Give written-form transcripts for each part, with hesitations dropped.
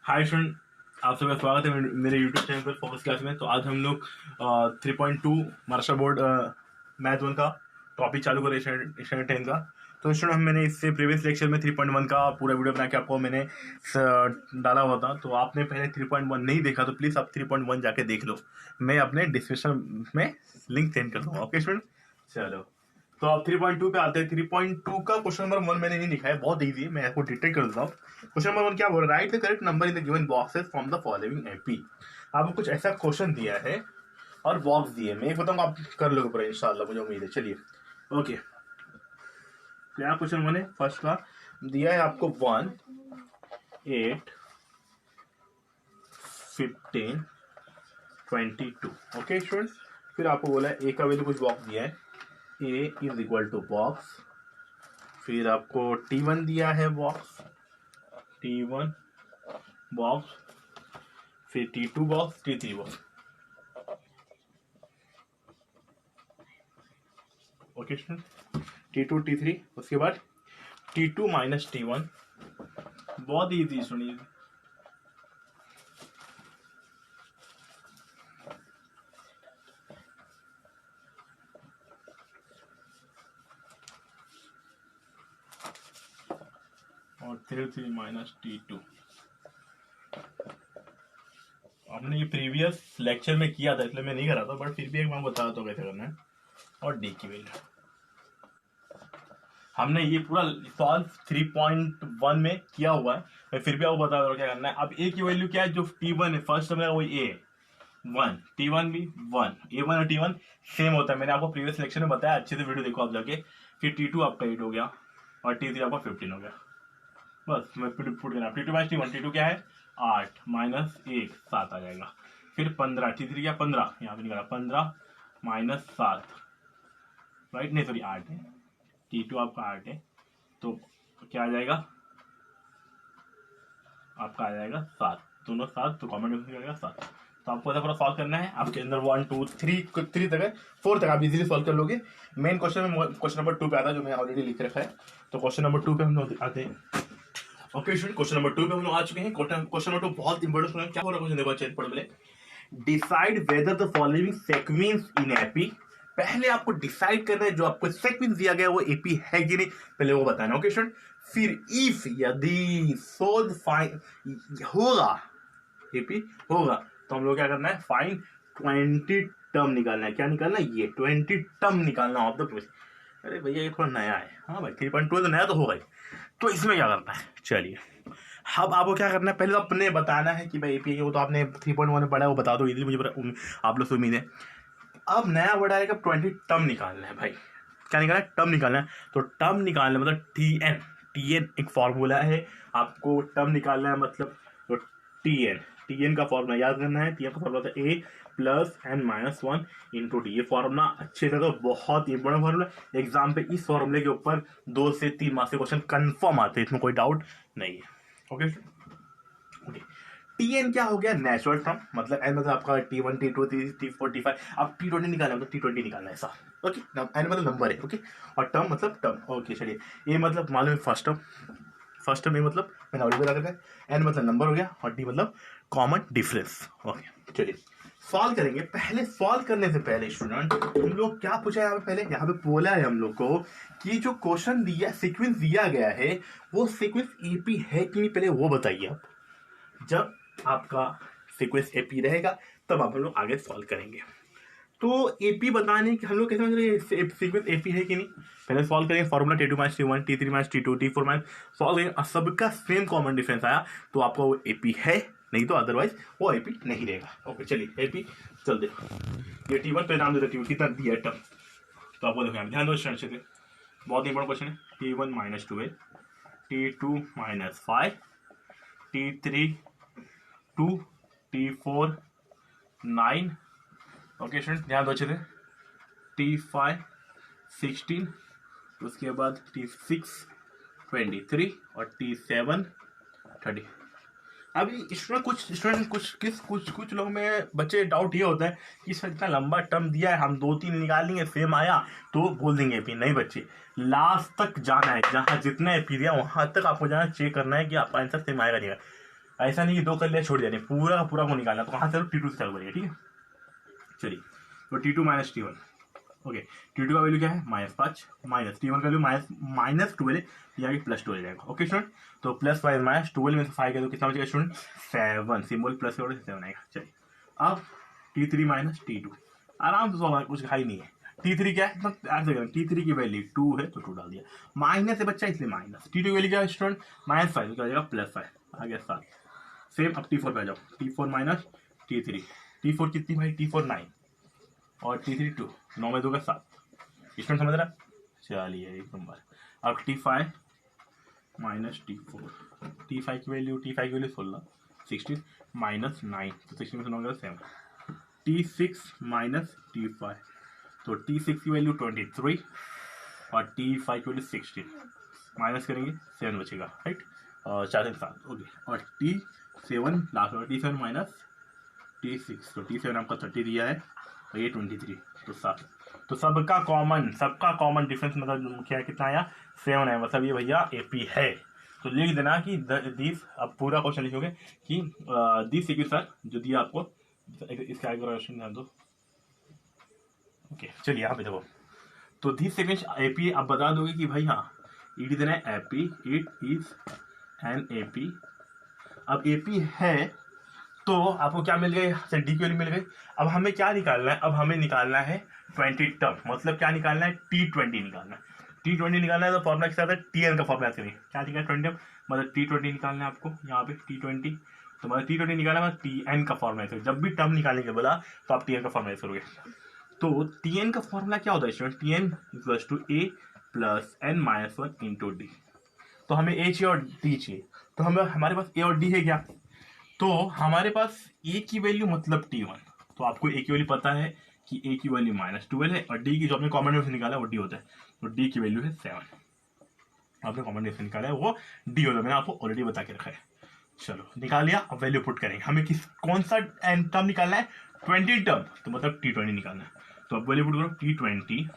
Hi student, आप सबका स्वागत है मेरे यूट्यूब चैनल पर फोकस क्लास में। तो आज हम लोग 3.2 महाराष्ट्र बोर्ड मैथ 1 का टॉपिक चालू करें स्टैंडर्ड 10 का। तो स्टूडेंट मैंने इससे प्रीवियस लेक्चर में 3.1 का पूरा वीडियो बना के आपको मैंने डाला हुआ था। तो आपने पहले 3.1 नहीं देखा तो प्लीज़ आप 3.1 जाके देख लो। मैं अपने डिस्क्रिप्शन में लिंक सेंड कर दूँगा। ओके स्टूडेंट, चलो तो अब 3.2 पे आते हैं। 3.2 का क्वेश्चन नंबर 1 मैंने नहीं लिखा है, बहुत इजी है, मैं आपको डिटेक्ट कर देता हूँ। क्वेश्चन नंबर 1 क्या बोल रहा है? Right the correct number in the given boxes from the following AP. आपको कुछ ऐसा क्वेश्चन दिया है और बॉक्स दिए, मैं बताऊंगा, आप कर लोगे पूरा इंशाल्लाह, मुझे उम्मीद है। चलिए ओके, क्या क्वेश्चन 1 है? फर्स्ट का दिया है आपको 1, 8, 15, 22। ओके स्टूडेंट्स, फिर आपको बोला है ए का वैल्यू, कुछ बॉक्स दिया है, ए इज इक्वल टू बॉक्स। फिर आपको T1 दिया है बॉक्स, T1 बॉक्स, फिर T2 box, T3 box. Okay student, T2 T3, उसके बाद T2 माइनस T1। बहुत ईजी सुनिए, और T3 माइनस T2। हमने ये प्रीवियस लेक्चर में किया था इसलिए मैं नहीं करा था, बट फिर भी एक बार बता दो कैसे करना है। और डी की वैल्यू हमने ये पूरा सॉल्व 3.1 में किया हुआ है, मैं फिर भी आपको बता दो क्या करना है। अब ए की वैल्यू क्या है? जो T1 है फर्स्ट में वही A1, T1 भी 1, A1 और T1 सेम होता है, मैंने आपको प्रीवियस लेक्चर में बताया, अच्छे से वीडियो देखो आप जाके। फिर T2 आपका 8 हो गया और T3 आपका 15 हो गया। बस मैं पुट करना, T2 माइनस T1, T2 क्या है? 8 माइनस 1, 7 आ जाएगा। फिर 15, T3 क्या? 15, यहाँ पे निकाला 15 माइनस 7, राइट, नहीं सॉरी 8 है, T2 आपका 8 है, तो क्या आ जाएगा? आपका आ जाएगा 7, दोनों 7, तो कॉमन डिफरेंस निकलेगा 7। तो आपको ऐसा पूरा सॉल्व करना है, आपके अंदर 1 2 3 तक है, 4 तक आप इजीली सॉल्व कर लोगे। मेन क्वेश्चन में क्वेश्चन नंबर 2 पे आता है, जो मैं ऑलरेडी लिख रखा है। तो क्वेश्चन नंबर 2 पे हम लोग आते हैं। ओके स्टूडेंट, क्वेश्चन नंबर 2 पे हम लोग आ चुके हैं। क्वेश्चन नंबर 2 बहुत इंपॉर्टेंट क्वेश्चन, क्या हो रहा है क्वेश्चन? देखो चेक पढ़ ले। Decide whether the following sequence in AP. पहले आपको डिसाइड करना है जो आपको सीक्वेंस दिया गया है वो एपी है कि नहीं, पहले वो बताना। ओके स्टूडेंट, फिर इफ यदि सोल्व फाइन होगा, एपी होगा, तो हम लोग क्या करना है? फाइन 20 टर्म निकालना है। क्या निकालना है? ये 20 टर्म निकालना ऑफ द प्रोसेस। अरे भैया ये थोड़ा नया है। हाँ भाई 3.2 तो नया तो होगा ही, तो इसमें क्या करना है? चलिए अब आपको क्या करना है, पहले तो अपने बताना है कि भाई एपी वो तो आपने 3.1 में पढ़ा है, वो बता दो इजीली, मुझे आप लोग से उम्मीद है। अब नया वर्ड आएगा, 20 टर्म निकालना है भाई। क्या निकालना है? टर्म निकालना है। तो टर्म निकालना है मतलब टीएन एक फॉर्मूला है, आपको टर्म निकालना है मतलब। तो टीएन का फॉर्मूला याद करना है। टीएन का फॉर्मूला था A plus N minus 1 into D. ये फॉर्मूला अच्छे से, तो बहुत इंपॉर्टेंट फॉर्मूला, एग्जाम पे इस फॉर्मूले के ऊपर 2 से 3 मार्क्स के क्वेश्चन कंफर्म आते हैं, इसमें कोई डाउट नहीं है। ओके ओके, टीएन क्या हो गया? नेचुरल टर्म, मतलब एन मतलब आपका T1 T2 T4 T5, अब T20 निकालना मतलब T20 निकालना है ऐसा। ओके, एन मतलब नंबर है। ओके, और टर्म मतलब टर्म। ओके चलिए, ए मतलब मालूम है फर्स्ट टर्म, फर्स्ट टर्म ए मतलब मैंने ऑलरेडी बता रखा है। एन मतलब नंबर हो गया और डी मतलब कॉमन डिफरेंस। ओके चलिए सॉल्व करेंगे। पहले सॉल्व करने से पहले स्टूडेंट हम लोग क्या पूछा है यहाँ पे? पहले यहाँ पे बोला है हम लोग को कि जो क्वेश्चन दिया, सीक्वेंस दिया गया है, वो सीक्वेंस एपी है कि नहीं, पहले वो बताइए आप। जब आपका सीक्वेंस एपी रहेगा तब आप हम लोग आगे सॉल्व करेंगे। तो एपी बताने की हम लोग कैसे समझ सीक्वेंस एपी है कि नहीं, पहले सॉल्व करेंगे। Formula T2 minus T1, T3 minus T2, T4 minus, solve करेंगे, सबका सेम कॉमन डिफरेंस आया तो आपका वो एपी है, नहीं तो अदरवाइज वो एपी नहीं रहेगा। ओके चलिए एपी चलते। ये T1 पे नाम देते T1 कितना दिया टर्म, तो आपको देखो ध्यान दो अच्छे से, बहुत इंपॉर्टेंट क्वेश्चन है। T1 minus 12, T2 minus 5, T3 2, T4 9। Okay student ध्यान दो अच्छे से। T5 16, उसके बाद T6 23 और T7 30। अभी स्टूडेंट कुछ लोग में बच्चे डाउट ये होता है कि सर इतना लंबा टर्म दिया है, हम 2-3 निकालेंगे सेम आया तो बोल देंगे एपी। नहीं बच्चे, लास्ट तक जाना है, जहाँ जितना एपी दिया वहां तक आपको जाना, चेक करना है कि आपका आंसर सेम आएगा नहीं आएगा। ऐसा नहीं कि 2 कर लिया छोड़ दिया, नहीं, पूरा का पूरा को निकालना, तो कहाँ से T2 से चालू करेंगे, ठीक है। चलिए, तो T2 minus T1, okay, T2 का वैल्यू क्या है -5, माइनस T1 का वैल्यू -12 है, यहाँ प्लस 12 जाएगा, ओके स्टूडेंट। तो +5 -12 में से 5 का तो कितना बचेगा स्टूडेंट, 7, सिंबल प्लस के 7 आएगा। चलिए, अब T3 माइनस T2, आराम से सॉल्व, कुछ हाई नहीं है। T3 क्या है, T3 की वैल्यू 2 है तो 2 डाल दिया, माइनस है बच्चा इसलिए माइनस, T2 की वैल्यू क्या है स्टूडेंट -5, तो क्या हो जाएगा +5 आ गया 7। सेम अब T4 पे आ जाओ, T4 माइनस T3, T4 कितनी भाई, T4 9 और T3 2, 9 में 2 का 7, स्टूडेंट समझ रहा, चलिए एक नंबर। अब T5 माइनस T4, T5 की वैल्यू 16, 16 माइनस 9, तो 16 में से 9 7, T6 माइनस T5, तो T6 की वैल्यू 23 और T5 की वैल्यू 16, माइनस करेंगे 7 बचेगा, राइट, और 4 से 7, ओके, और T7 लास्ट में, T7 माइनस T6, तो T7 आपका 30 दिया है और ये 23, तो 7, तो सबका कॉमन डिफरेंस मतलब क्या कितना आया, 7 है, मतलब ये भैया AP है। तो लिख देना कि दिस, अब पूरा क्वेश्चन लिखोगे कि दिस सीक्वेंस सर जो दिया आपको, इसका आगे क्वेश्चन ध्यान दो, ओके। चलिए यहाँ पे देखो, तो दिस सीक्वेंस AP आप बता दोगे कि भाई हाँ it is an AP, it is an AP। अब AP है तो आपको क्या मिल गई, डी की वैल्यू मिल गई। अब हमें क्या निकालना है, अब हमें निकालना है 20 टर्म, मतलब क्या निकालना है, T20 निकालना है। T20 निकालना है तो फॉर्मुला के साथ है TN का फॉर्मुला करेंगे, क्या दिखा 20 मतलब T20 निकालना है आपको, यहाँ पे T20, तो मतलब T20 निकालना है TN का फॉर्मुला करेंगे। जब भी टर्म निकालेंगे बोला तो आप TN का फॉर्मुला करोगे। तो TN का फॉर्मुला क्या होता है student, TN equals to A plus N minus 1 into D. तो हमें A चाहिए और D चाहिए, तो हमें हमारे पास A और D है क्या, तो हमारे पास A की वैल्यू मतलब T1, तो आपको A की वैल्यू पता है कि A की वैल्यू -12 है, और D की जो आपने कॉमन में से निकाला है वो D होता है, तो D की वैल्यू है 7, आपने कॉमन में से निकाला है वो D होता है, मैंने आपको ऑलरेडी बता के रखा है। चलो निकाल लिया, अब वैल्यू पुट करेंगे, हमें कौन सा टर्म निकालना है, 20 टर्म, तो मतलब T20 निकालना है। तो अब वैल्यू पुट करो, T20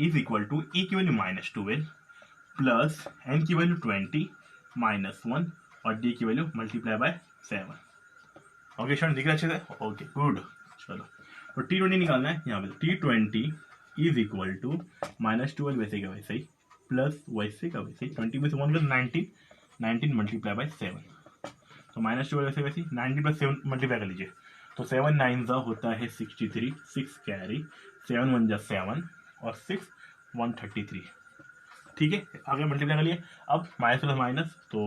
is equal to A की वैल्यू -12 प्लस N की वैल्यू 20 -1 और D की value multiply by 7। Okay student दिख रहा अच्छे से, ओके गुड। चलो तो T20 निकालना है, यहाँ पे T20 इज इक्वल टू -12 वैसे का वैसे ही प्लस वैसे का वैसे ही 20 में से 1 प्लस 19, 19 मल्टीप्लाई बाय 7, तो -12 वैसे वैसे 19 प्लस 7 मल्टीप्लाई कर लीजिए, तो 7 9 जा होता है 63, 6 कैरी, 7 1 जा 7 और 6 133, ठीक है, आगे मल्टीप्लाई कर लिए। अब माइनस प्लस माइनस, तो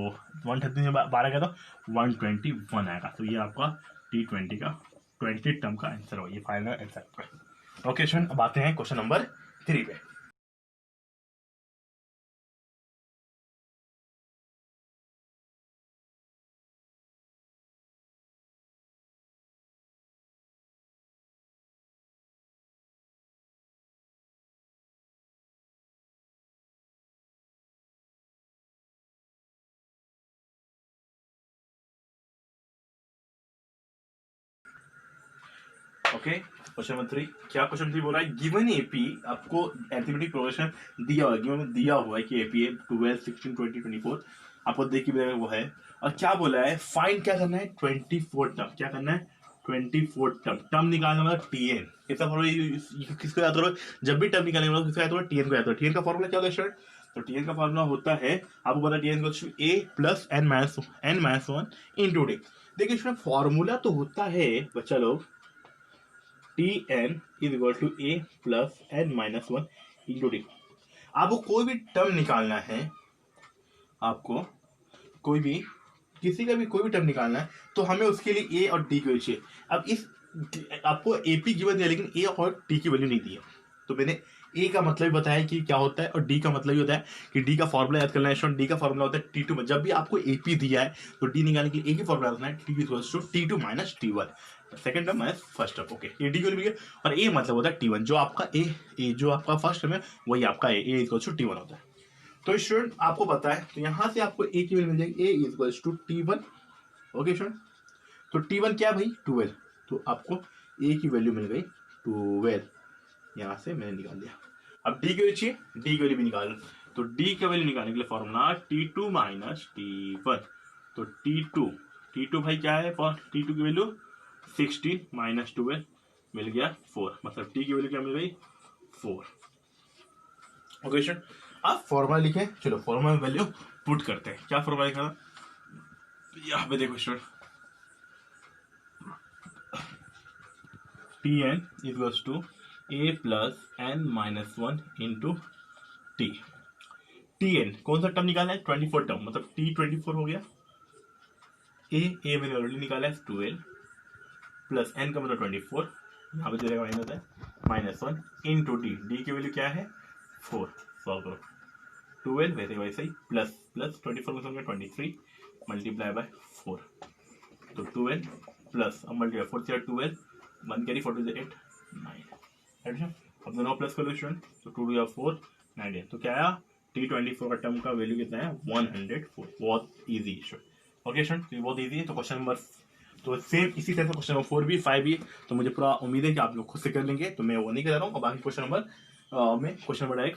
130 में 12 का तो 121 आएगा, तो ये आपका T20 का 20 टर्म का आंसर हो, ये फाइनल आंसर। ओके स्टूडेंट, अब आते हैं क्वेश्चन नंबर 3 पे। ओके, क्वेश्चन नंबर 3, क्या क्वेश्चन 3 बोल रहा है, गिवन एपी, आपको अरिथमेटिक प्रोग्रेशन दिया हुआ है, गिवन दिया हुआ है कि एपी है 12 16 20 24, आपको देख के वो है, और क्या बोला है, फाइंड क्या करना है 24 टर्म, क्या करना है 24 टर्म निकालना, मतलब टीएन, किसको याद करो, जब भी टर्म निकालेंगे मतलब किसको याद करो, टीएन को याद करो। टीएन का फॉर्मूला क्या होता है स्टूडेंट, तो टीएन का फॉर्मूला होता है, आपको पता है टीएन को A plus N minus 1 into D. देखिए स्टूडेंट फॉर्मूला तो होता है बच्चा लोग, Tn is equal to A plus N minus 1 into D. आपको कोई भी टर्म निकालना है, आपको कोई भी किसी का भी कोई भी टर्म निकालना है, तो हमें उसके लिए ए और डी की वैल्यू चाहिए। अब इस आपको एपी की वैल्यू दिया, लेकिन ए और डी की वैल्यू नहीं दी है, तो मैंने ए का मतलब बताया कि क्या होता है और डी का मतलब ये होता है कि डी का फॉर्मूला याद करना है। डी का फॉर्मूला होता है T2 में, जब भी आपको एपी दिया है तो डी निकालने के लिए ए की फॉर्मूला रखना है, T2 minus T1, second term minus first term, okay, ये डी की वैल्यू और ए मतलब होता है T1, जो आपका ए जो आपका फर्स्ट टर्म है वही आपका ए इक्वल टू T1 होता है। तो स्टूडेंट आपको पता है, तो यहां से आपको ए की वैल्यू मिल जाएगी, A equals to T1, okay student, तो T1 क्या भाई 12, तो आपको ए की वैल्यू मिल गई 12, यहां से मैंने निकाल दिया। अब डी की वैल्यू चाहिए, डी की वैल्यू भी निकाल, तो डी की वैल्यू निकालने के लिए फॉर्मूला T2 माइनस T1, तो T2 T2 भाई क्या है, फॉर T2 की वैल्यू 16 माइनस 12 मिल गया 4, मतलब T की वैल्यू क्या मिल गई 4। ओके स्टूडेंट, आप फॉर्मूला लिखे, चलो फॉर्मूला में वैल्यू पुट करते हैं। क्या फॉर्मूला लिखा था यहाँ पे देखो student, Tn equals to a plus n minus 1 into T. Tn कौन सा टर्म निकाला है, 24 टर्म, मतलब T 24 हो गया। a मैंने ऑलरेडी निकाला है 12 प्लस n का मतलब 24, यहाँ पे दे देगा माइनस है माइनस 1 इंटू डी, डी की वैल्यू क्या है 4, सॉल्व करो 12 वैसे वैसे ही प्लस प्लस 24 का 23 मल्टीप्लाई बाय 4, तो 12 प्लस अब मल्टीप्लाई 4 से 12 1 कैरी 4 से 8 9। अब दोनों प्लस कर लो स्टूडेंट, तो 2 या 4 9, तो क्या आया T24 का टर्म का वैल्यू कितना है 104। बहुत इजी स्टूडेंट। ओके स्टूडेंट, तो बहुत इजी है। तो क्वेश्चन नंबर, तो सेम इसी तरह से क्वेश्चन नंबर 4 भी 5 भी, तो मुझे पूरा उम्मीद है कि आप लोग खुद से कर लेंगे, तो मैं वो नहीं कर रहा हूँ। और बाकी क्वेश्चन नंबर में क्वेश्चन नंबर एक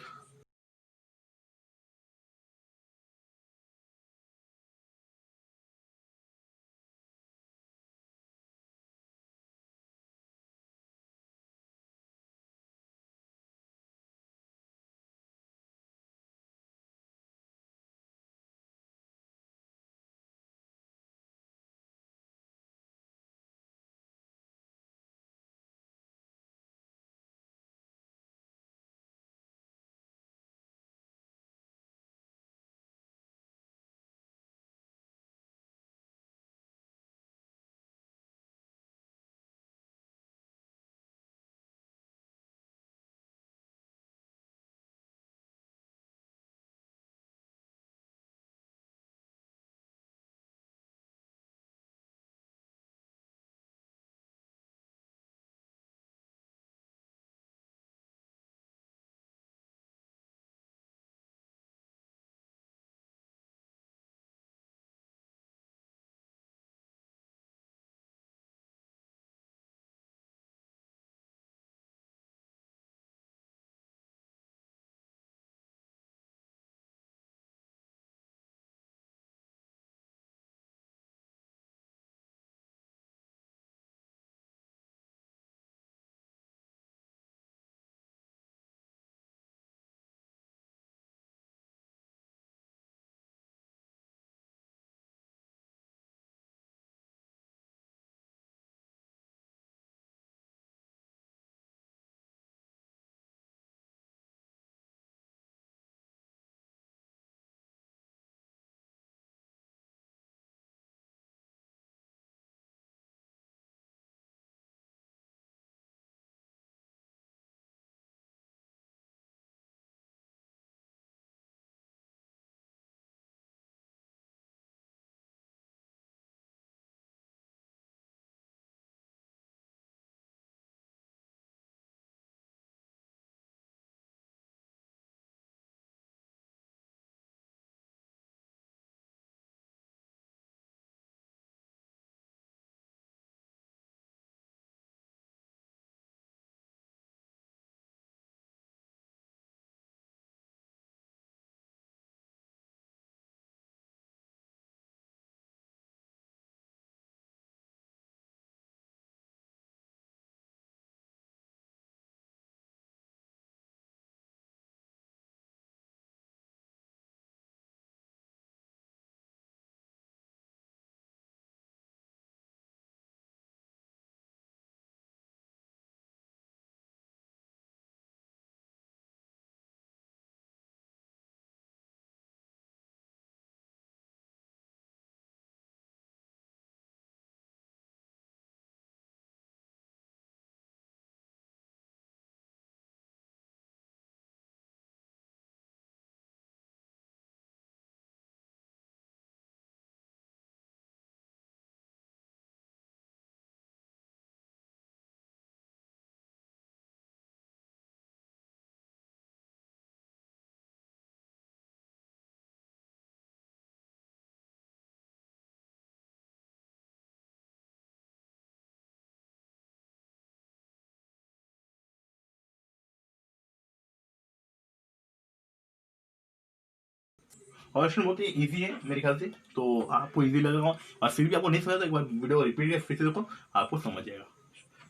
क्वेश्चन बहुत ही इजी है मेरे ख्याल से, तो आपको इजी लगेगा, और फिर भी आपको नहीं समझा तो एक बार वीडियो रिपीट करके फिर से देखो, आपको समझ जाएगा।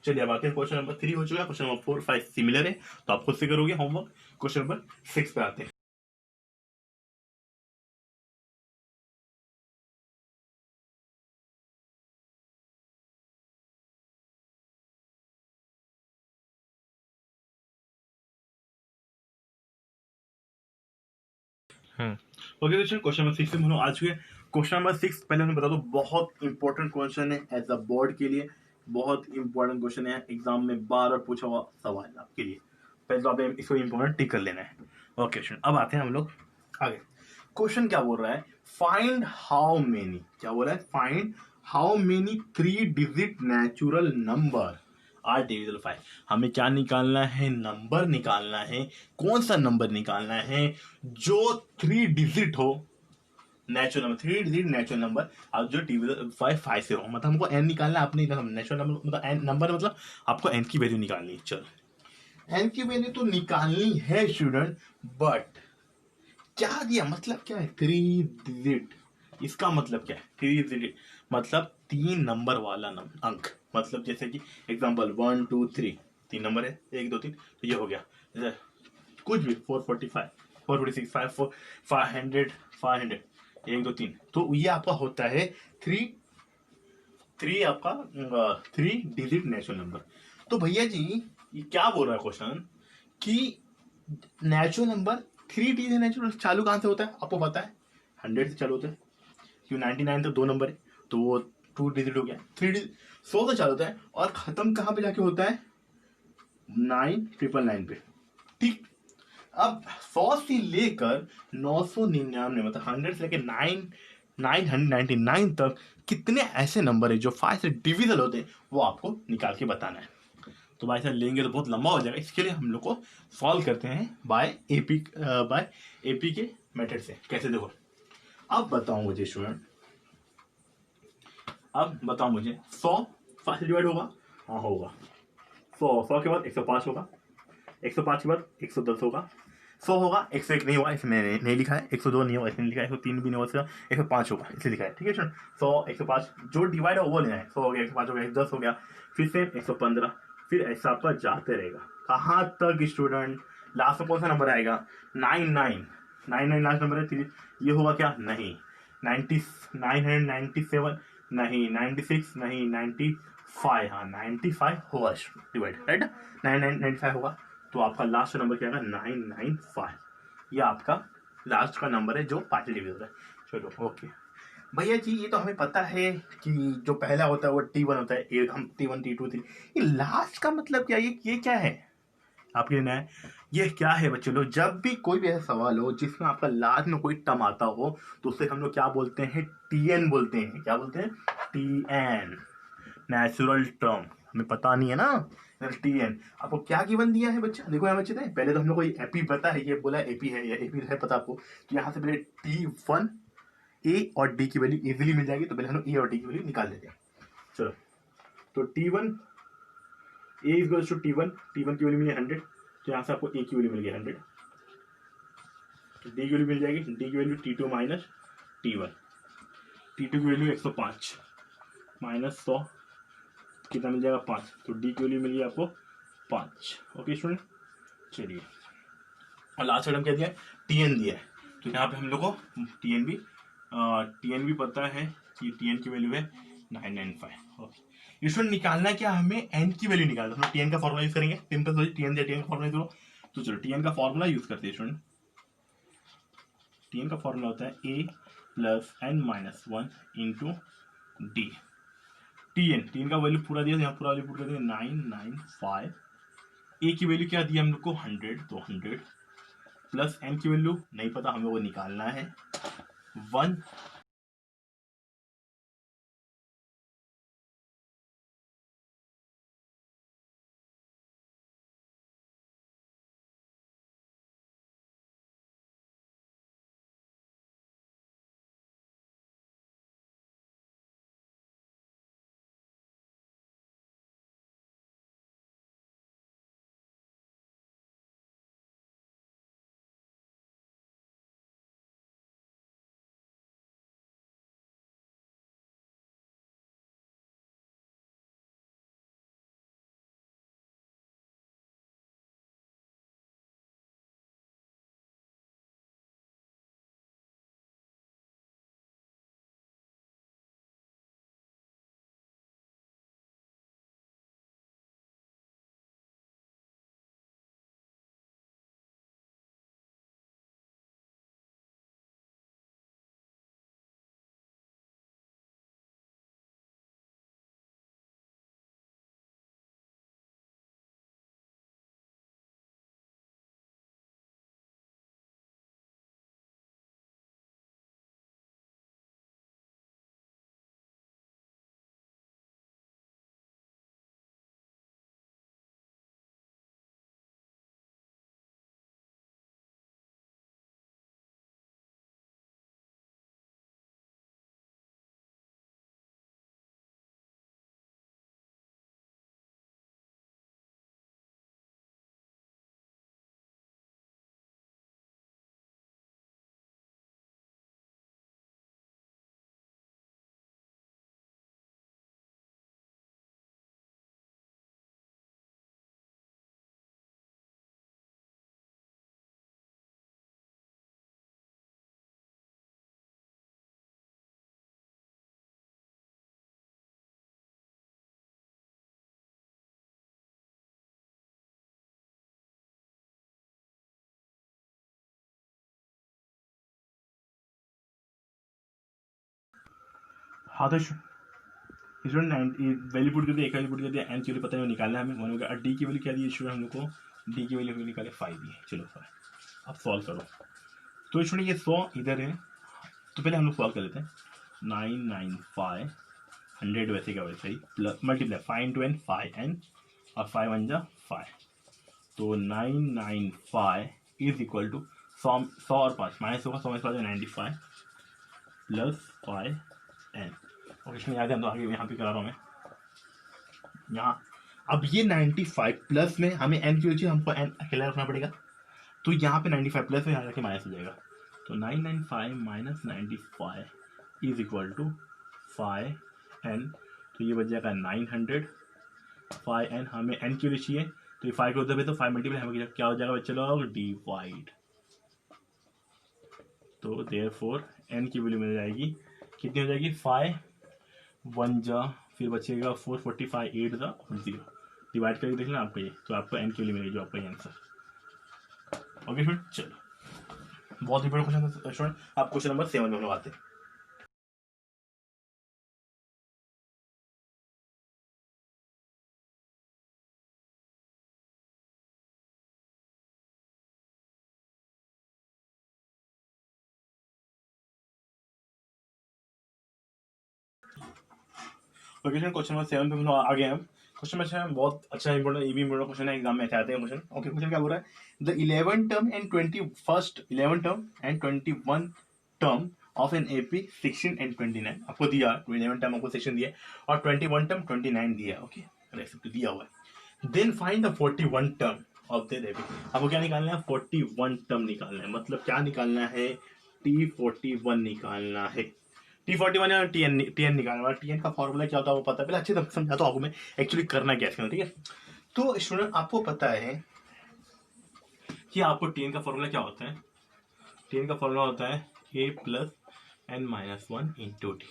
चलिए अब आते हैं क्वेश्चन नंबर 3 हो चुका है, क्वेश्चन नंबर 4 5 सिमिलर है, तो आप खुद से करोगे होमवर्क। क्वेश्चन नंबर 6 पे आते हैं। ओके क्वेश्चन क्वेश्चन नंबर 6 से हम लोग आ चुके हैं। क्वेश्चन नंबर 6 पहले मैं बता दूं, बहुत इंपॉर्टेंट क्वेश्चन है एज अ बोर्ड के लिए, बहुत इंपॉर्टेंट क्वेश्चन है, एग्जाम में बार बार पूछा हुआ सवाल है आपके लिए। पहले तो आप इसको इंपॉर्टेंट टिक कर लेना है। ओके क्वेश्चन अब आते हैं हम लोग आगे। क्वेश्चन क्या बोल रहा है, फाइंड हाउ मेनी, क्या बोल रहा है, find how many 3 digit natural number are divisible 5। हमें क्या निकालना है, नंबर निकालना है। कौन सा नंबर निकालना है जो 3 डिजिट हो, natural number, 3 digit natural number, अब जो डिविजिबल 5 से हो, मतलब हमको एन निकालना है, अपने नेचुरल नंबर मतलब एन नंबर, मतलब आपको एन की वैल्यू निकालनी है। चलो एन की वैल्यू तो निकालनी है स्टूडेंट, बट क्या दिया, मतलब क्या है 3 डिजिट, इसका मतलब क्या है 3 डिजिट, मतलब 3 नंबर वाला अंक, मतलब जैसे कि एग्जांपल 1 2 3, 3 नंबर है 1 2 3, तो ये हो गया जैसे कुछ भी 445 446 500 500 1 2 3, तो ये आपका होता है थ्री थ्री आपका 3 डिजिट नेचुरल नंबर। तो भैया जी ये क्या बोल रहा है क्वेश्चन कि नेचुरल नंबर 3 डिजिट नेचुरल चालू कहाँ से होता है, आपको पता है 100 से चालू होता है, क्यों 99 तो 2 नंबर है, तो वो 2 डिजिट हो गया। 3 डिजिट 100 से चालू होता है, और खत्म कहाँ पे जाके होता है 999 पे, ठीक। अब 100 से लेकर 999, मतलब 100 से लेकर 999 तक कितने ऐसे नंबर है जो 5 से डिविजल होते हैं, वो आपको निकाल के बताना है। तो भाई साहब लेंगे तो बहुत लंबा हो जाएगा, इसके लिए हम लोग को सॉल्व करते हैं बाय एपी के मेथड से। कैसे, देखो अब बताओ मुझे स्टूडेंट, अब बताओ मुझे 100 5 से डिवाइड होगा, हाँ होगा। 100 के बाद 105 होगा, 105 के बाद 110 होगा, 100 होगा, 101 नहीं होगा इसमें नहीं लिखा है, 102 नहीं होगा इसमें लिखा है, 103 भी नहीं होगा, 105 होगा इसलिए लिखा है, ठीक है स्टूडेंट। 100 105 जो डिवाइड हो वो लेना है, 100 हो गया, 105 हो गया, 110 हो गया, फिर से 115, फिर ऐसा आपका जाते रहेगा कहाँ तक स्टूडेंट, लास्ट में कौन सा नंबर आएगा 99, 99 लास्ट नंबर है, फिर ये होगा क्या, नहीं 90 997 नहीं, 96 नहीं, 95, हाँ 95 होगा डिवाइड, राइट 9995 होगा, तो आपका लास्ट नंबर क्या आएगा 995, ये आपका लास्ट का नंबर है जो पार्शियल डिविजन है। चलो ओके भैया जी, ये तो हमें पता है कि जो पहला होता है वो T1 होता है, ये हम T1 T2 3, ये लास्ट का मतलब क्या, ये क्या है आपके लिए नया है, ये क्या है बच्चे लोग, जब भी कोई भी ऐसा सवाल हो जिसमें आपका लास्ट में कोई टर्म आता हो, तो उसे हम लोग क्या बोलते हैं, TN बोलते हैं, क्या बोलते हैं, TN, नेचुरल टर्म, हमें पता नहीं है ना, TN। आपको क्या गिवन दिया है बच्चा, देखो यहाँ बच्चे थे, पहले तो हम लोग को एपी पता है, ये बोला एपी है, ये एपी है पता आपको, तो यहाँ से पहले T1 ए और डी की वैल्यू इजीली मिल जाएगी, तो पहले हम लोग ए और डी की वैल्यू निकाल देते हैं। चलो तो T1 A is to T1 की वैल्यू मिली 100, तो यहाँ से आपको ए की वैल्यू मिल गई 100, तो डी की वैल्यू मिल जाएगी, डी की value T2 minus T1, T2 की वैल्यू 105 माइनस 100 कितना मिल जाएगा 5, तो डी की वैल्यू मिल गई आपको 5। ओके स्टूडेंट, चलिए और लास्ट आइटम क्या दिया है, TN दिया है, तो यहाँ पे हम लोग को TN भी पता है कि TN की वैल्यू है 995। ओके स्टूडेंट निकालना क्या, हमें n की वैल्यू निकालना, हम लोग TN का फॉर्मूला यूज करेंगे, सिंपल सा TN दिया, TN का फॉर्मूला यूज करो, तो चलो TN का फॉर्मूला यूज करते हैं स्टूडेंट। TN का फॉर्मूला होता है a plus n minus 1 into D. TN का वैल्यू पूरा दिया, यहाँ पूरा वैल्यू पूरा दिया 995, ए की वैल्यू क्या दिया हम लोग को 100, तो 100 प्लस एन की वैल्यू नहीं पता, हमें वो निकालना है 1। हाँ तो स्टूडेंट वैल्यू पुट कर दिया, एक वैल्यू पुट कर दिया, एन की वैल्यू पता नहीं निकालना है हमें, और डी की वैल्यू क्या दी स्टूडेंट हम लोग को, डी की वैल्यू निकाले 5 दी है। चलो 5, अब सॉल्व करो। तो स्टूडेंट ये 100 इधर है, तो पहले हम लोग सॉल्व कर लेते हैं। 995 100 वैसे का वैसे ही plus multiply 5 into N 5n और 5 वन जा 5, तो 995 इज इक्वल टू 100 और 5 माइनस होगा, 100 में 95 प्लस 5n। और इसमें याद है तो आगे यहाँ पे करा रहा हूँ मैं यहाँ। अब ये 95 प्लस में हमें n की वजह हमको n अकेला रखना पड़ेगा, तो यहाँ पे 95 प्लस में यहाँ रखे माइनस हो जाएगा, तो 995 minus 95 is equal to 5n, तो ये बच जाएगा 900। 5n हमें n की वजह चाहिए, तो ये 5 को उधर तो 5 मल्टीप्लाई हमें क्या हो जाएगा बच्चे लोग, डिवाइड। तो देयरफॉर n की वैल्यू मिल जाएगी कितनी हो जाएगी, 5 1 जा फिर बचेगा 4 45 8 जा 0, डिवाइड करके देख लेना आपको ये, तो आपको n की वैल्यू मिलेगी जो आपका आंसर। ओके स्टूडेंट, चलो बहुत इंपॉर्टेंट क्वेश्चन था स्टूडेंट। आप क्वेश्चन नंबर 7 में हम लोग आते हैं। क्वेश्चन नंबर 7 पे हम लोग आगे हैं। क्वेश्चन में अच्छा बहुत अच्छा इंपॉर्टेंट, ये भी इंपॉर्टेंट क्वेश्चन है, एग्जाम में आते हैं क्वेश्चन। ओके क्वेश्चन क्या बोल रहा है, the 11 term and 11 term and 21 term of an AP 16 and 29 आपको दिया, 11 टर्म आपको सेक्शन दिया और 21 टर्म 29 दिया। ओके रेसिप्ट दिया हुआ है। Then find the 41 term of the AP. आपको क्या निकालना है, 41 टर्म निकालना है, मतलब क्या निकालना है, T41 निकालना है। T41 या टी एन निकालना है। टी एन का फॉर्मूला क्या होता है वो पता है, पहले अच्छे से समझाता हूँ आपको मैं एक्चुअली करना क्या है, ठीक है। तो स्टूडेंट आपको पता है कि आपको टी एन का फॉर्मूला क्या होता है, टी एन का फॉर्मूला होता है a plus N minus 1 into T.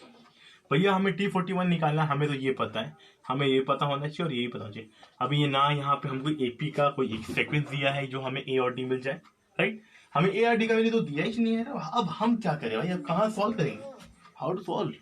भैया हमें T41 निकालना, हमें तो ये पता है, हमें ये पता होना चाहिए और यही पता होना चाहिए। अभी ये ना यहाँ पे हमको एपी का कोई एक सीक्वेंस दिया है जो हमें ए और डी मिल जाए, राइट। हमें ए और डी का वैल्यू तो दिया ही नहीं है। अब हम क्या करें भाई, अब कहाँ सॉल्व करेंगे, हाउ टू सॉल्व।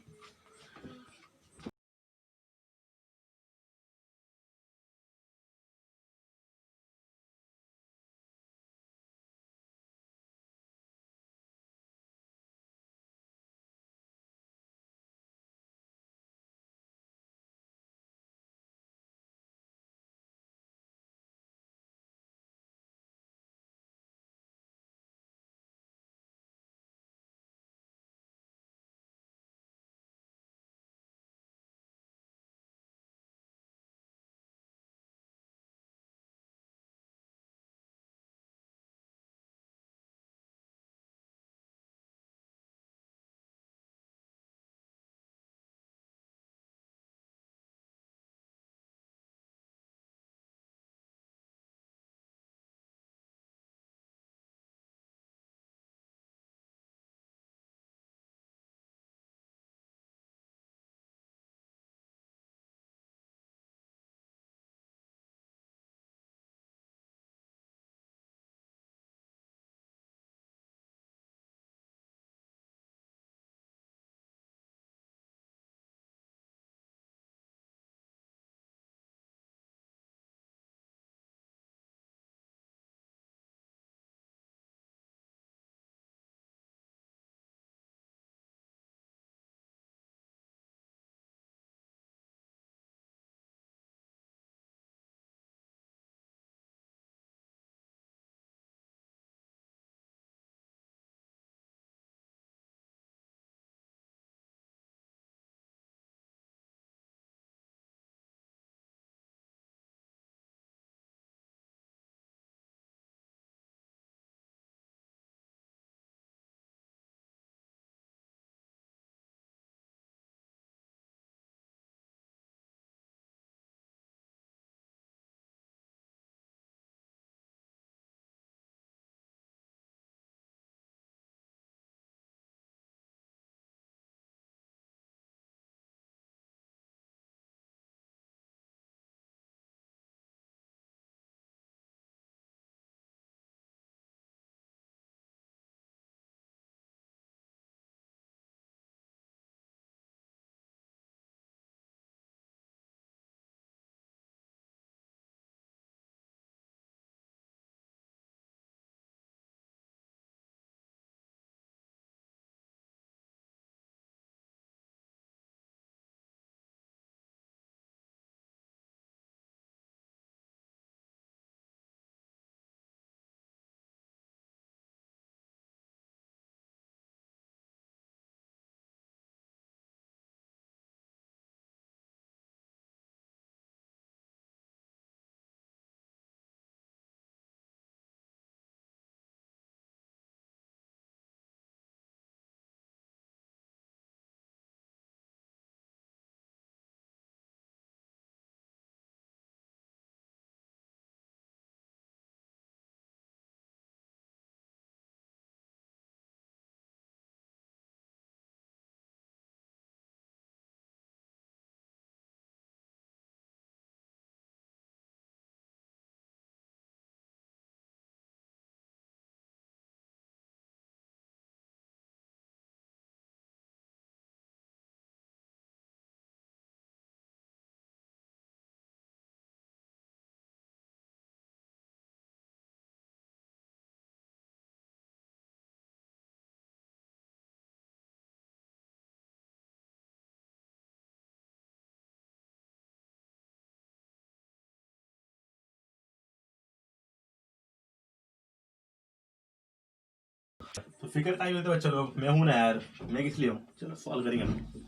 तो फिक्र का ही होता है, चलो मैं हूं ना यार, मैं किस लिए हूं, चलो सॉल्व करेंगे हम।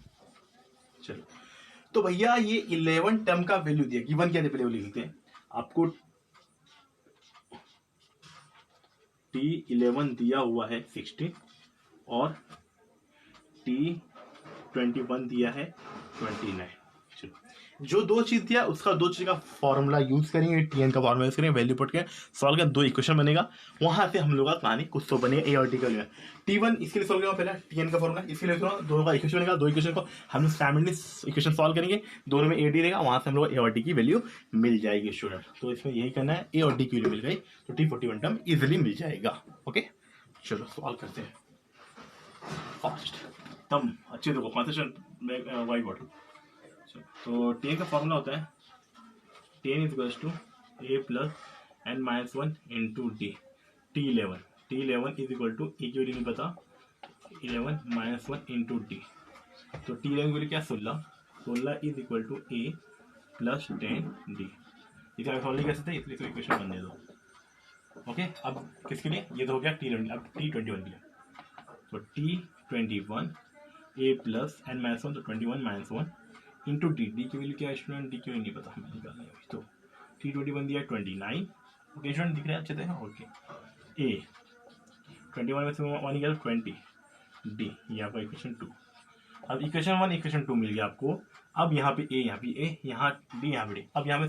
चलो तो भैया ये 11 टर्म का वैल्यू दिया, गिवन क्या पहले लिखते हैं आपको। T11 दिया हुआ है 16 और T21 दिया है 29। चलो जो दो चीज दिया उसका दो चीज का फॉर्मूला यूज करेंगे, टीएन का फॉर्मूला यूज करेंगे, वैल्यू पुट के सॉल्व कर, दो इक्वेशन बनेगा, वहां से हम लोग का कहानी कुछ तो बनेगा। ए और टी का T1 इसके लिए सॉल्व करेंगे पहले, टीएन का फॉर्मूला इसके लिए दोनों का इक्वेशन बनेगा, दो इक्वेशन को हम लोग साइमल्टेनियस इक्वेशन सॉल्व करेंगे, दोनों में ए डी रहेगा, वहां से हम लोग ए और टी की वैल्यू मिल जाएगी स्टूडेंट। तो इसमें यही करना है, ए और टी की वैल्यू मिल गई तो T41 टर्म इजिली मिल जाएगा। ओके चलो सॉल्व करते हैं फास्ट, तम अच्छे देखो कॉन्सेंट्रेशन वाइट बोर्ड। तो टी का फॉर्मूला होता है ten is equals to A plus N minus one into D. T11 is equal to A की वैल्यू नहीं पता, 11 माइनस वन इंटू डी। तो T11 की वैल्यू क्या 16 is equal to A plus 10 D. इसका फॉर्मूला कैसे थे, इसलिए इक्वेशन बन दे दो। ओके अब किसके लिए, ये तो हो गया T11, अब T21 के लिए। तो T21 ए प्लस एन माइनस वन, तो 21 minus one into D. D की वैल्यू क्या है स्टूडेंट, डी की वैल्यू नहीं पता, हमें निकालना है। तो T21 दिया 29। ओके स्टूडेंट दिख रहा है अच्छे से, ओके। ए 21 में से 1 निकाल 20, डी ये आपका इक्वेशन 2। अब इक्वेशन 1 इक्वेशन 2 मिल गया आपको। अब यहाँ पे ए, यहाँ पे ए, यहाँ डी, यहाँ पे डी। अब यहाँ पे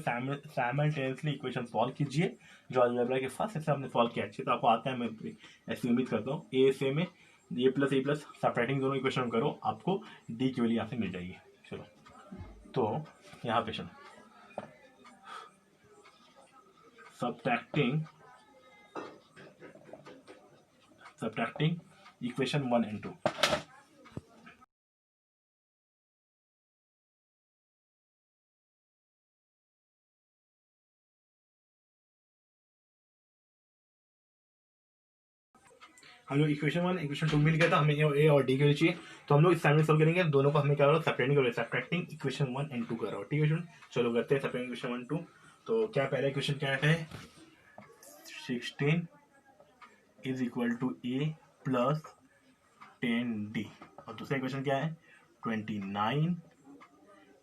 साइमल्टेनियसली इक्वेशन सॉल्व कीजिए जो अलजेब्रा के फर्स्ट से आपने सॉल्व किया अच्छे, तो आपको आता है, मैं ऐसी उम्मीद करता हूँ। ए से में ए प्लस सब्ट्रैक्टिंग दोनों इक्वेशन करो, आपको डी की वैल्यू यहाँ से मिल जाएगी। चलो तो यहाँ पे सब्ट्रैक्टिंग इक्वेशन 1 and 2। हम लोग इक्वेशन 1 इक्वेशन 2 मिल गया था, हमें ए और डी के लिए चाहिए, तो हम लोग इस टाइम सॉल्व करेंगे। दोनों को हमें क्या करो, सब्ट्रैक्टिंग इक्वेशन 1 and 2 करो। ठीक है स्टूडेंट, चलो करते हैं सब्ट्रैक्टिंग इक्वेशन 1 2। तो क्या पहला इक्वेशन क्या है, 16 is equal to A plus 10 D, और दूसरा इक्वेशन क्या है 29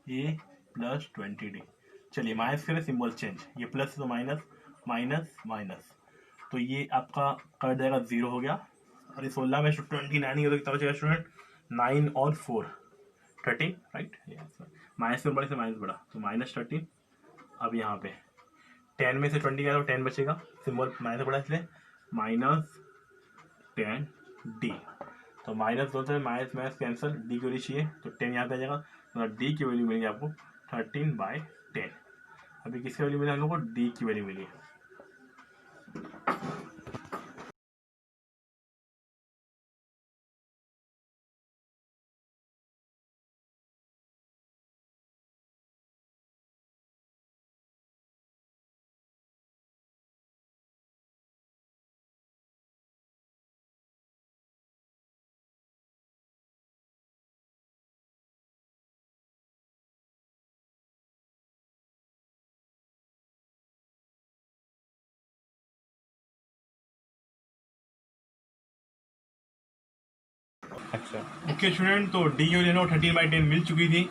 ए प्लस 20 डी। चलिए माइनस करें, सिंबल चेंज, ये प्लस तो माइनस, माइनस माइनस, तो ये आपका कर देगा 0 हो गया। और ये 16 में 29 हो तो कितना बचेगा स्टूडेंट, 9 और 4 13, राइट। माइनस से बड़े से माइनस बड़ा, तो माइनस 13। अब यहाँ पे 10 में से 20 गया तो 10 बचेगा, सिंबल माइनस बड़ा इसलिए माइनस 10 डी। तो माइनस दो से माइनस माइनस कैंसिल, डी की वैल्यू चाहिए तो 10 यहाँ पे आ जाएगा, तो डी की वैल्यू मिलेगी आपको 13/10। अभी किसकी वैल्यू मिली हम लोग को, डी की वैल्यू मिली। अच्छा ओके स्टूडेंट, तो डी की वैल्यू 13/10 मिल चुकी थी।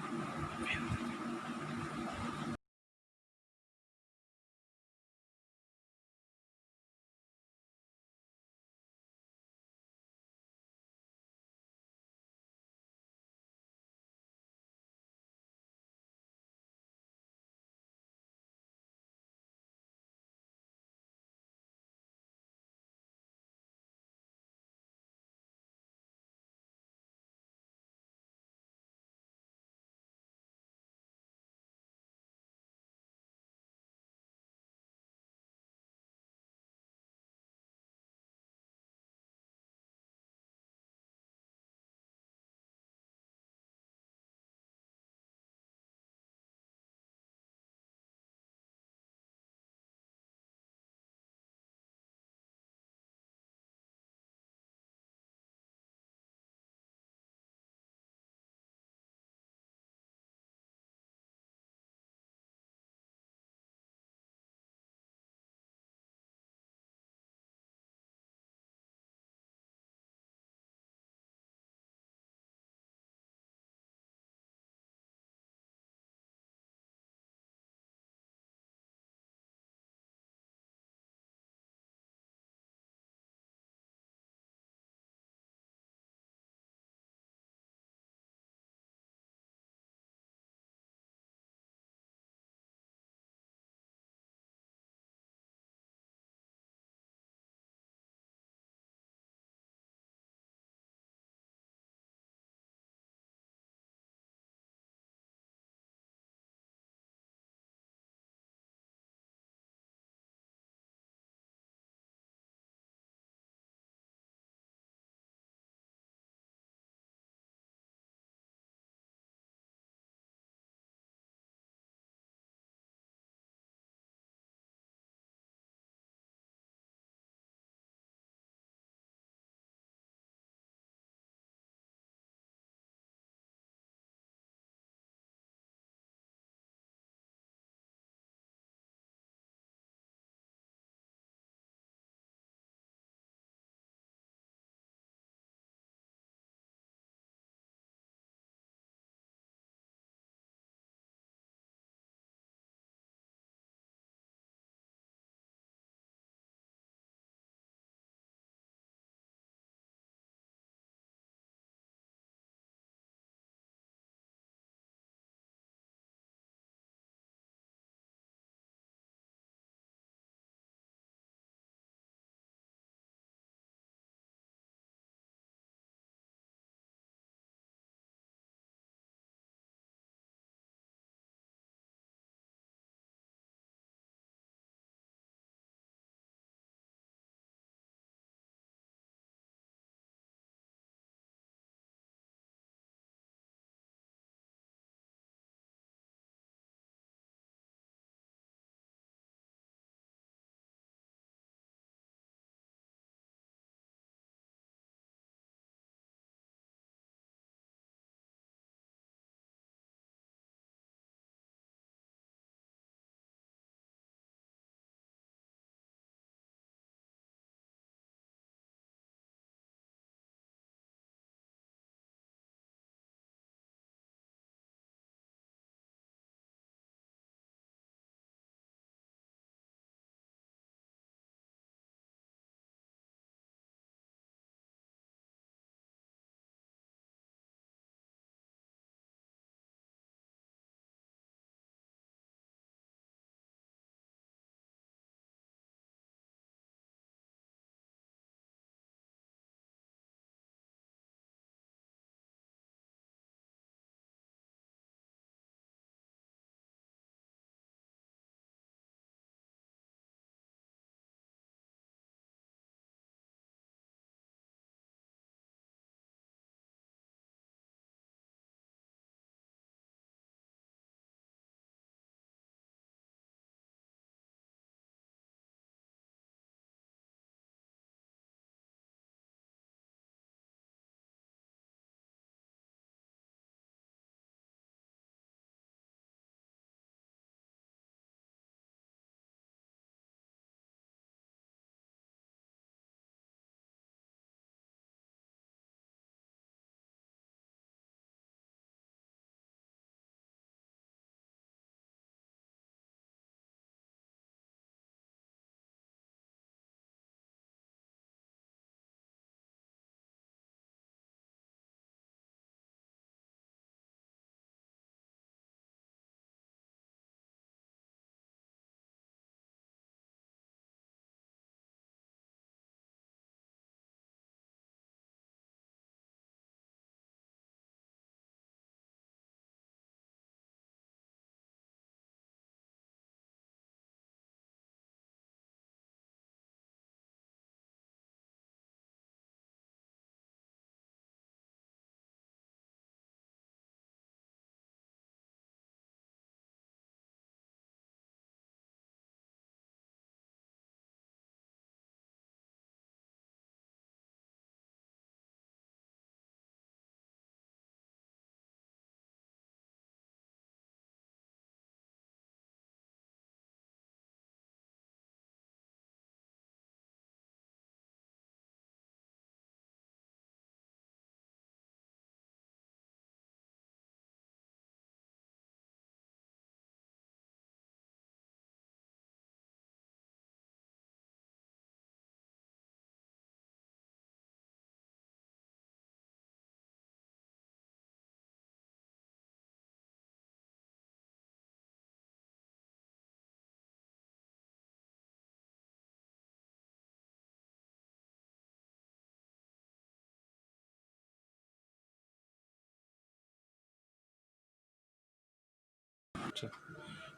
अच्छा,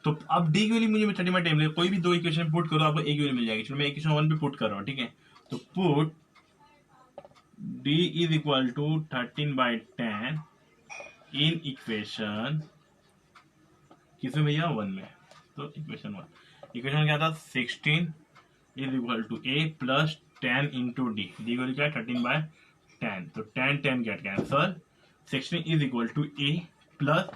तो अब डी की वैल्यू मुझे 30/10 मिलेगा। कोई भी दो इक्वेशन पुट करो आपको एक वैल्यू मिल जाएगी। चलो मैं इक्वेशन 1 पे पुट कर रहा हूँ, ठीक है। तो put D is equal to 13/10 in equation किसमें भैया 1 में। तो इक्वेशन 1 इक्वेशन क्या था 16 is equal to A plus 10 into D. D value क्या है 13/10, तो 10 get cancel. 16 is equal to A plus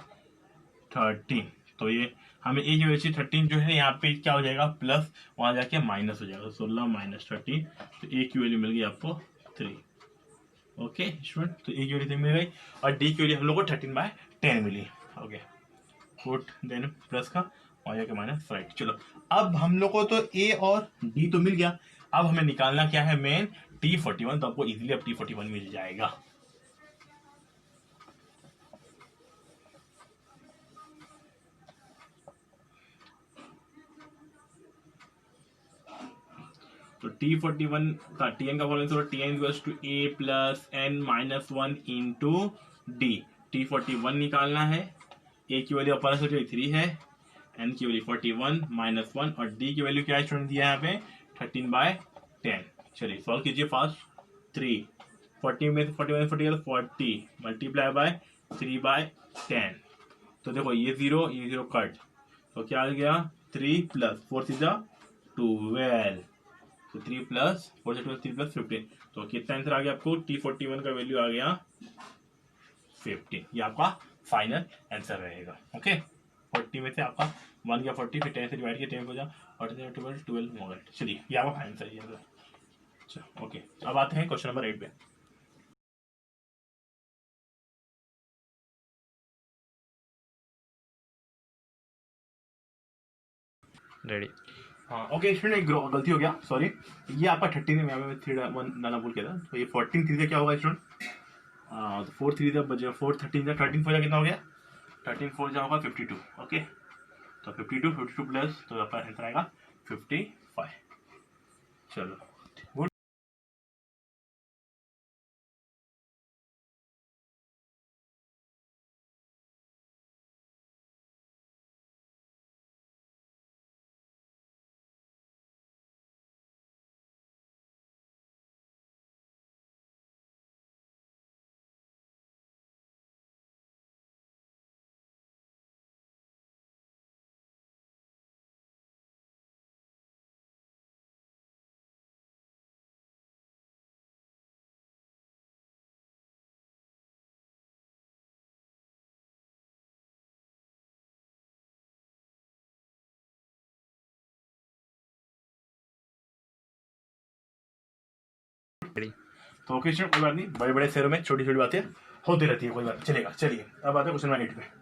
13, तो ये हमें ए की वैल्यू 13 जो है यहाँ पे क्या हो जाएगा प्लस, वहां जाके माइनस हो जाएगा, 16 माइनस 13, तो ए की वैल्यू मिल गई आपको 3। ओके स्टूडेंट, तो ए की वैल्यू 3 मिल गई और डी की वैल्यू हम लोग को 13/10 मिली। ओके पुट देन प्लस का वहां जाके माइनस, राइट। चलो अब हम लोग को तो ए और डी तो मिल गया, अब हमें निकालना क्या है मेन T41, तो आपको इजीली अब T41 मिल जाएगा। तो T41 का Tn का formula Tn equals to a plus n minus 1 into D. T41 निकालना है, a की वैल्यू अपन से 3 है, n की वैल्यू 41 माइनस 1 और d की वैल्यू क्या है स्टूडेंट दिया है यहाँ पे 13/10। चलिए सॉल्व कीजिए फास्ट। 3 40 में 41 40 मल्टीप्लाई बाय 3/10, तो देखो ये जीरो कट, तो क्या आ गया 3 प्लस 4 सीधा 12, तो 3 प्लस 4 से 12 3 प्लस 15, तो कितना आंसर आ गया आपको T41 का वैल्यू आ गया 15। ये आपका फाइनल आंसर रहेगा। ओके 40 में से आपका 1 गया 40, फिर 10 से डिवाइड किया 10 हो जाए और 12 होगा। चलिए ये आपका फाइनल आंसर है। अच्छा ओके, अब आते हैं क्वेश्चन नंबर 8 पे। रेडी। हाँ ओके स्टूडेंट, एक गलती हो गया, सॉरी। ये आपका 13 है, यहाँ पे 3 डालना भूल गया था, तो ये 14 3 से क्या होगा स्टूडेंट, तो 4 3 जब बजे 4 13 से 13 4 कितना हो गया 13 4 जा होगा 52। ओके तो 52 प्लस, तो आपका आंसर आएगा 55। चलो गुड। तो ओके स्टूडेंट, कोई बात नहीं, बड़े बड़े शहरों में छोटी छोटी बातें होती रहती है, कोई बात चलेगा। चलिए अब आते हैं क्वेश्चन नंबर 8 पे।